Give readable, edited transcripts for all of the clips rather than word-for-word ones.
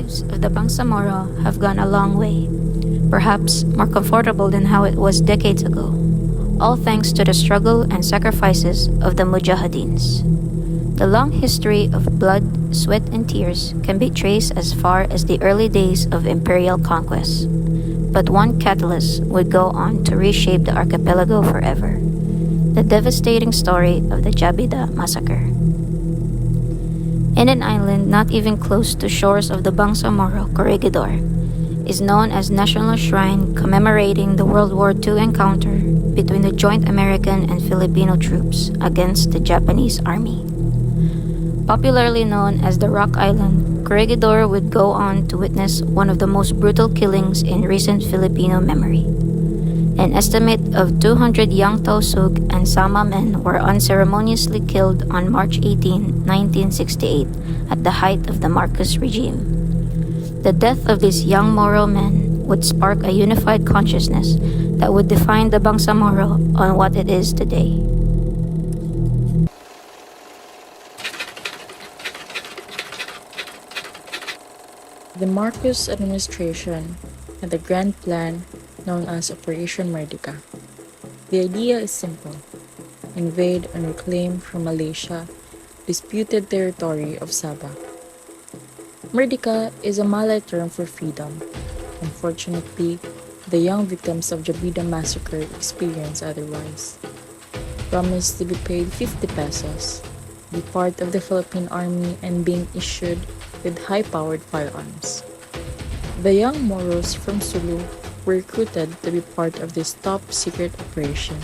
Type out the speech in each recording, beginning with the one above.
lives of the Bangsamoro have gone a long way, perhaps more comfortable than how it was decades ago, all thanks to the struggle and sacrifices of the Mujahideen. The long history of blood, sweat, and tears can be traced as far as the early days of imperial conquest. But one catalyst would go on to reshape the archipelago forever: the devastating story of the Jabida massacre. In an island not even close to shores of the Bangsamoro Corregidor, is known as National Shrine commemorating the World War II encounter between the joint American and Filipino troops against the Japanese army. Popularly known as the Rock Island, Corregidor would go on to witness one of the most brutal killings in recent Filipino memory. An estimate of 200 young Tausug and Sama men were unceremoniously killed on March 18, 1968, at the height of the Marcos regime. The death of these young Moro men would spark a unified consciousness that would define the Bangsamoro on what it is today. The Marcos administration had a grand plan known as Operation Merdeka. The idea is simple: invade and reclaim from Malaysia disputed territory of Sabah. Merdeka is a Malay term for freedom. Unfortunately, the young victims of Jabida massacre experienced otherwise. Promised to be paid 50 pesos, be part of the Philippine Army, and being issued with high-powered firearms. The young Moros from Sulu were recruited to be part of this top-secret operation.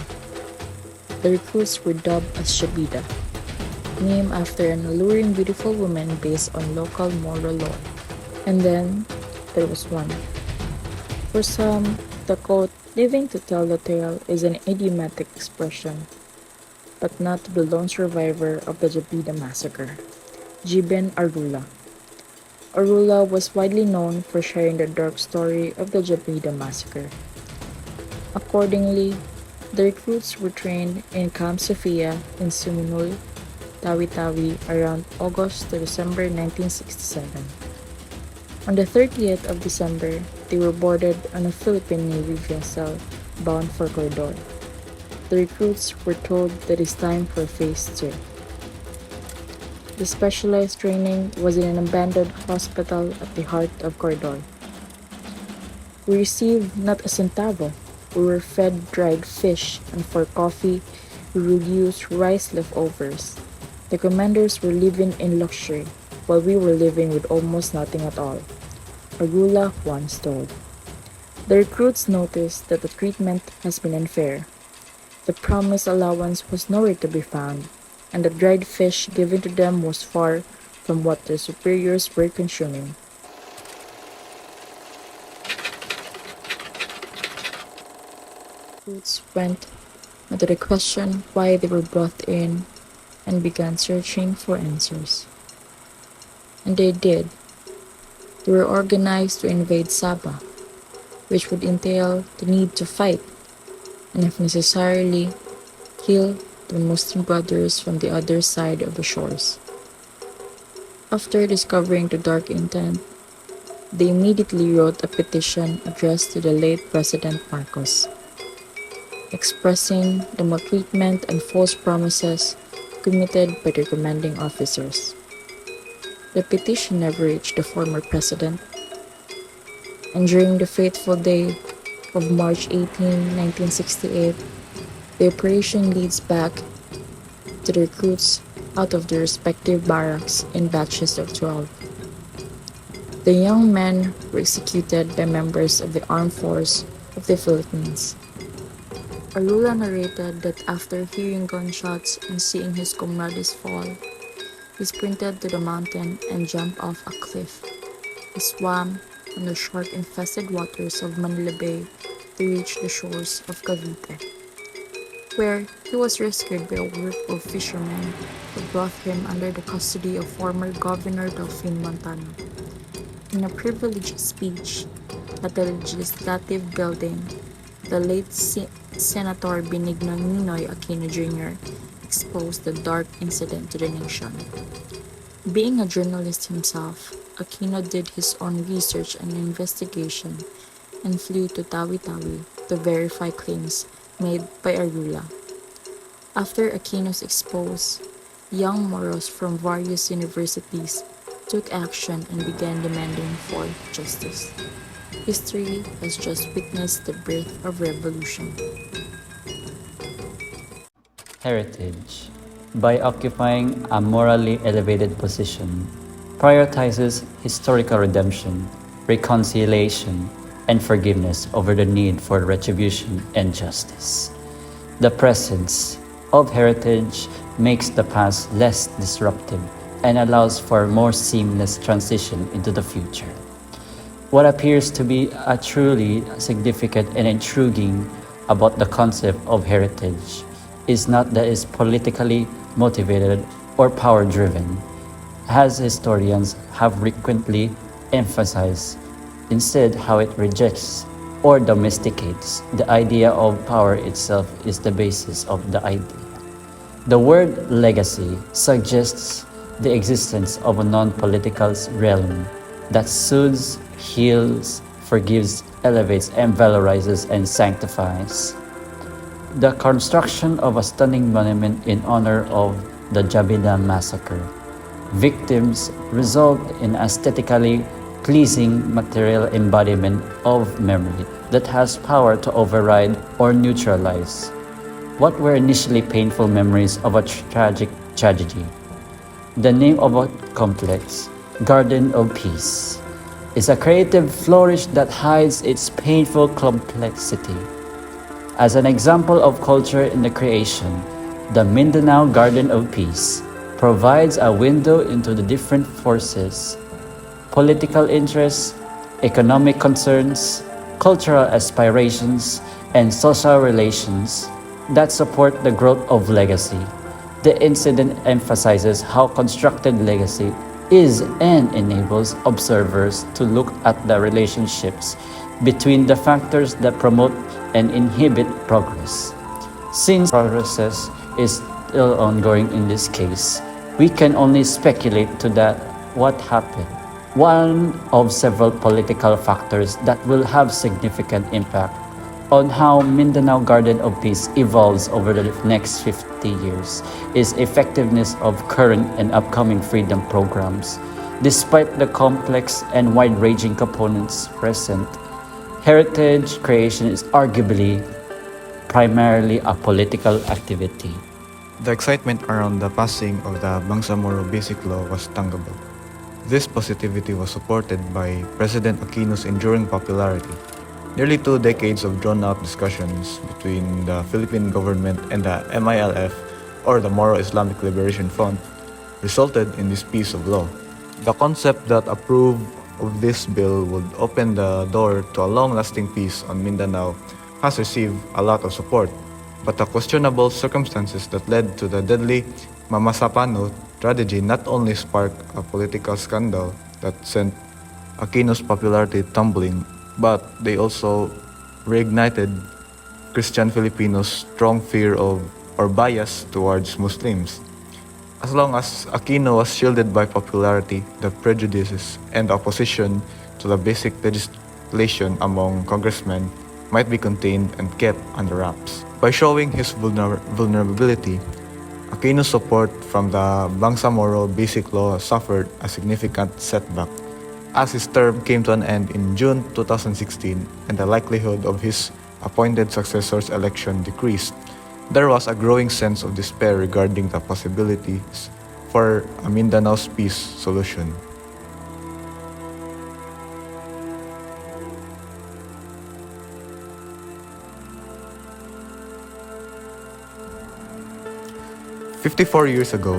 The recruits were dubbed as Jabida, named after an alluring beautiful woman based on local Moro lore. And then, there was one. For some, the quote, "living to tell the tale," is an idiomatic expression, but not to the lone survivor of the Jabida massacre, Jiben Arula. Arula was widely known for sharing the dark story of the Jabida massacre. Accordingly, the recruits were trained in Camp Sofia in Sumunul, Tawi-Tawi around August to December 1967. On the 30th of December, they were boarded on a Philippine Navy vessel bound for Corridor. The recruits were told that it's time for Phase 2. The specialized training was in an abandoned hospital at the heart of Corridor. We received not a centavo. We were fed dried fish, and for coffee, we would use rice leftovers. The commanders were living in luxury, while we were living with almost nothing at all, Arula once told. The recruits noticed that the treatment has been unfair. The promised allowance was nowhere to be found, and the dried fish given to them was far from what their superiors were consuming. Recruits went into the question why they were brought in and began searching for answers. And they did. They were organized to invade Sabah, which would entail the need to fight, and if necessarily, kill the Muslim brothers from the other side of the shores. After discovering the dark intent, they immediately wrote a petition addressed to the late President Marcos, expressing the maltreatment and false promises committed by their commanding officers. The petition never reached the former president, and during the fateful day of March 18, 1968, the operation leads back to the recruits out of their respective barracks in batches of 12. The young men were executed by members of the Armed Force of the Philippines. Arula narrated that after hearing gunshots and seeing his comrades fall, he sprinted to the mountain and jumped off a cliff. He swam on the shark-infested waters of Manila Bay to reach the shores of Cavite, where he was rescued by a group of fishermen who brought him under the custody of former Governor Delfin Montano. In a privileged speech at the Legislative Building, the late Senator Benigno Ninoy Aquino Jr. exposed the dark incident to the nation. Being a journalist himself, Aquino did his own research and investigation and flew to Tawi-Tawi to verify claims made by Arula. After Aquino's expose, young Moros from various universities took action and began demanding for justice. History has just witnessed the birth of revolution. Heritage, by occupying a morally elevated position, prioritizes historical redemption, reconciliation, and forgiveness over the need for retribution and justice. The presence of heritage makes the past less disruptive and allows for more seamless transition into the future. What appears to be a truly significant and intriguing about the concept of heritage is not that it's politically motivated or power driven, as historians have frequently emphasized. Instead, how it rejects or domesticates the idea of power itself is the basis of the idea. The word legacy suggests the existence of a non-political realm that soothes, heals, forgives, elevates, and valorizes and sanctifies. The construction of a stunning monument in honor of the Jabida massacre. Victims result in aesthetically pleasing material embodiment of memory that has power to override or neutralize what were initially painful memories of a tragic tragedy. The name of a complex, Garden of Peace, is a creative flourish that hides its painful complexity. As an example of culture in the creation, the Mindanao Garden of Peace provides a window into the different forces, political interests, economic concerns, cultural aspirations, and social relations that support the growth of legacy. The incident emphasizes how constructed legacy is and enables observers to look at the relationships between the factors that promote and inhibit progress. Since progress is still ongoing in this case, we can only speculate to that what happened. One of several political factors that will have significant impact on how Mindanao Garden of Peace evolves over the next 50 years is effectiveness of current and upcoming freedom programs. Despite the complex and wide-ranging components present, heritage creation is arguably primarily a political activity. The excitement around the passing of the Bangsamoro Basic Law was tangible. This positivity was supported by President Aquino's enduring popularity. Nearly 2 decades of drawn-out discussions between the Philippine government and the MILF, or the Moro Islamic Liberation Front, resulted in this piece of law. The concept that approved of this bill would open the door to a long-lasting peace on Mindanao has received a lot of support, but the questionable circumstances that led to the deadly Mamasapano tragedy not only sparked a political scandal that sent Aquino's popularity tumbling, but they also reignited Christian Filipinos' strong fear of or bias towards Muslims. As long as Aquino was shielded by popularity, the prejudices and opposition to the basic legislation among congressmen might be contained and kept under wraps. By showing his vulnerability, Aquino's support from the Bangsamoro Basic Law suffered a significant setback. As his term came to an end in June 2016 and the likelihood of his appointed successor's election decreased, there was a growing sense of despair regarding the possibilities for a Mindanao's peace solution. "54 years ago,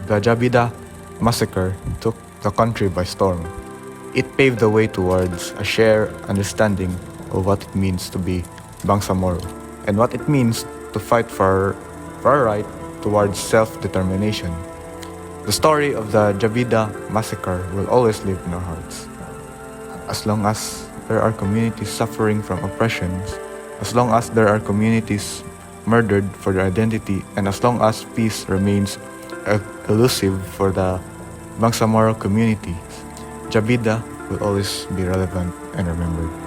the Jabida massacre took the country by storm. It paved the way towards a shared understanding of what it means to be Bangsamoro and what it means to fight for our right towards self-determination. The story of the Jabida massacre will always live in our hearts. As long as there are communities suffering from oppressions, as long as there are communities murdered for their identity, and as long as peace remains elusive for the Bangsamoro community, Jabida will always be relevant and remembered.